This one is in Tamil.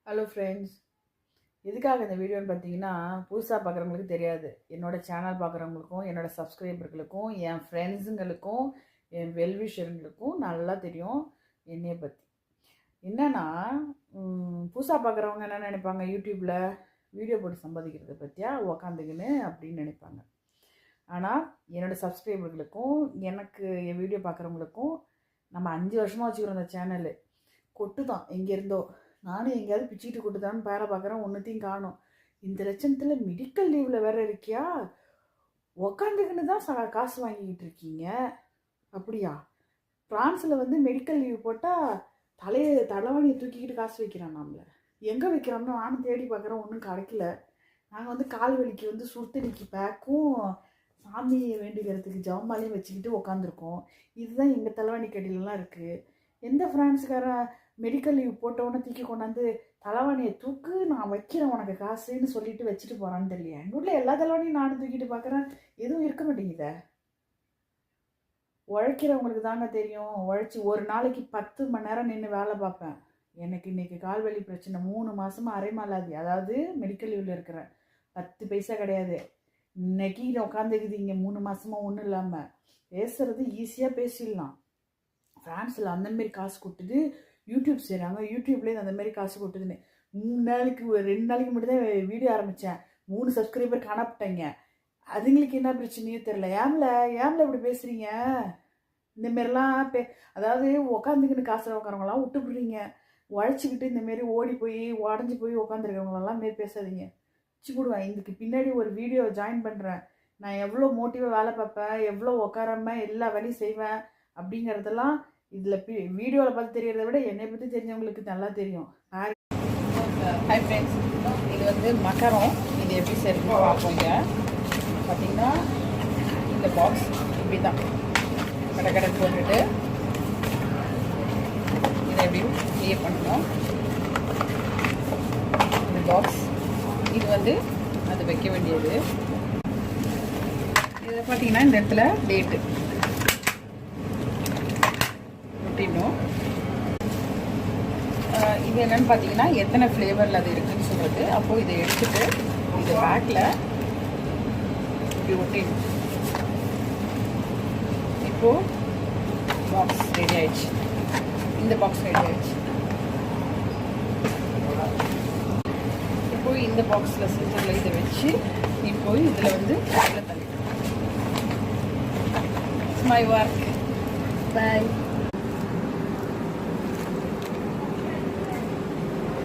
ஹலோ ஃப்ரெண்ட்ஸ், எதுக்காக இந்த வீடியோன்னு பார்த்தீங்கன்னா, புதுசாக பார்க்குறவங்களுக்கு தெரியாது. என்னோடய சேனல் பார்க்குறவங்களுக்கும், என்னோடய சப்ஸ்கிரைபர்களுக்கும், என் ஃப்ரெண்ட்ஸுங்களுக்கும், என் வெல்விஷருங்களுக்கும் நல்லா தெரியும் என்னையை பற்றி. என்னென்னா, புதுசாக பார்க்குறவங்க என்ன நினைப்பாங்க, யூடியூப்பில் வீடியோ போட்டு சம்பாதிக்கிறத பற்றியா உக்காந்துக்குன்னு அப்படின்னு நினைப்பாங்க. ஆனால் என்னோடய சப்ஸ்கிரைபர்களுக்கும் எனக்கு என் வீடியோ பார்க்குறவங்களுக்கும் நம்ம 5 வருஷமாக வச்சுக்கிறோம் அந்த சேனலு. கொட்டு தான் எங்கேருந்தோ. நானும் எங்கேயாவது பிச்சுக்கிட்டு கொட்டுதான்னு பேரை பார்க்குறேன், ஒன்றுத்தையும் காணும். இந்த லட்சணத்தில் மெடிக்கல் லீவில் வேறு இருக்கியா, உக்காந்துக்குன்னு தான் காசு வாங்கிக்கிட்டு இருக்கீங்க. அப்படியா? ஃப்ரான்ஸில் வந்து மெடிக்கல் லீவ் போட்டால் தலைவாணியை தூக்கிக்கிட்டு காசு வைக்கிறான். நம்மளை எங்கே வைக்கிறான்னு நானும் தேடி பார்க்குறேன், ஒன்றும் கிடைக்கல. நாங்கள் வந்து கால் வலிக்கு வந்து சுடுத்தண்ணிக்கு பேக்கும் சாமியை வேண்டிக்கிறதுக்கு ஜவமாலையும் வச்சுக்கிட்டு உக்காந்துருக்கோம். இதுதான் எங்கள் தலைவாணி கடிலெலாம் இருக்குது. எந்த ஃப்ரான்ஸுக்காரன் மெடிக்கல் லீவ் போட்டவொன்னே தூக்கி கொண்டாந்து தலைவாணியை தூக்கு, நான் வைக்கிறேன் உனக்கு காசுன்னு சொல்லிட்டு வச்சுட்டு போகிறான்னு தெரியல. எங்கள் வீட்டில் எல்லா தலைவாணியும் நானும் தூக்கிட்டு பார்க்குறேன், எதுவும் இருக்க மாட்டேங்குதே. உழைக்கிறவங்களுக்கு தாங்க தெரியும். உழைச்சி ஒரு நாளைக்கு 10 மணி நேரம் நின்று வேலை பார்ப்பேன். எனக்கு இன்றைக்கி கால்வலி பிரச்சனை 3 மாதமாக அரைமாலாதி, அதாவது மெடிக்கல் லீவில் இருக்கிறேன். 10 பைசா கிடையாது. இன்னைக்கு உட்காந்துக்குது இங்கே 3 மாதமாக ஒன்றும் இல்லாமல். பேசுகிறது ஈஸியாக பேசிடலாம். ஃப்ரான்ஸில் அந்தமாரி காசு கொடுத்துட்டு யூடியூப் செய்கிறாங்க. யூடியூப்லேயே அந்தமாரி காசு கொடுத்துதுன்னு 2 நாளைக்கு மட்டும்தான் வீடியோ ஆரம்பித்தேன். 3 சப்ஸ்கிரைபர் காணப்பட்டாங்க. அதுங்களுக்கு என்ன பிரச்சனையோ தெரில. ஏம்ல இப்படி பேசுகிறீங்க? இந்தமாரிலாம் அதாவது உக்காந்துக்கின்னு காசு உட்காரவங்களாம் விட்டு விடுறீங்க. உழைச்சிக்கிட்டு இந்தமாரி ஓடி போய் உடஞ்சி போய் உட்காந்துருக்கவங்களெல்லாம் மாரி பேசாதீங்க. வச்சு போடுவேன். இதுக்கு பின்னாடி ஒரு வீடியோ ஜாயின் பண்ணுறேன். நான் எவ்வளோ மோட்டிவாக வேலை பார்ப்பேன், எவ்வளோ உட்காராமல் எல்லா வேலையும் செய்வேன் அப்படிங்கிறதெல்லாம் இதில் வீடியோவில் பார்த்து தெரியறத விட என்னை பற்றி தெரிஞ்சவங்களுக்கு நல்லா தெரியும். ஹாய் ஃப்ரெண்ட்ஸ், இது வந்து மகரம். இது எப்படி செய்யணும்னு பார்ப்போங்க. பார்த்திங்கன்னா இந்த பாக்ஸ் இப்படி தான் கடை போட்டுட்டு இதை எப்படியும் க்ளியர் பண்ணணும். இந்த பாக்ஸ் இது வந்து அது வைக்க வேண்டியது. இதை பார்த்தீங்கன்னா இந்த இடத்துல டேட்டு ஒட்டிடணும். இது என்னென்னு பார்த்தீங்கன்னா எத்தனை ஃப்ளேவரில் அது இருக்குதுன்னு சொல்கிறது. அப்போது இதை எடுத்துகிட்டு இந்த பேக்கில் இப்படி ஒட்டிடணும். இப்போது பாக்ஸ் ரெடி ஆயிடுச்சு. இந்த பாக்ஸ் ரெடி ஆயிடுச்சு. இப்போ இந்த பாக்ஸில் சென்டரில் இதை வச்சு இப்போ இதில் வந்து தள்ளி மை ஒர்க். Bye.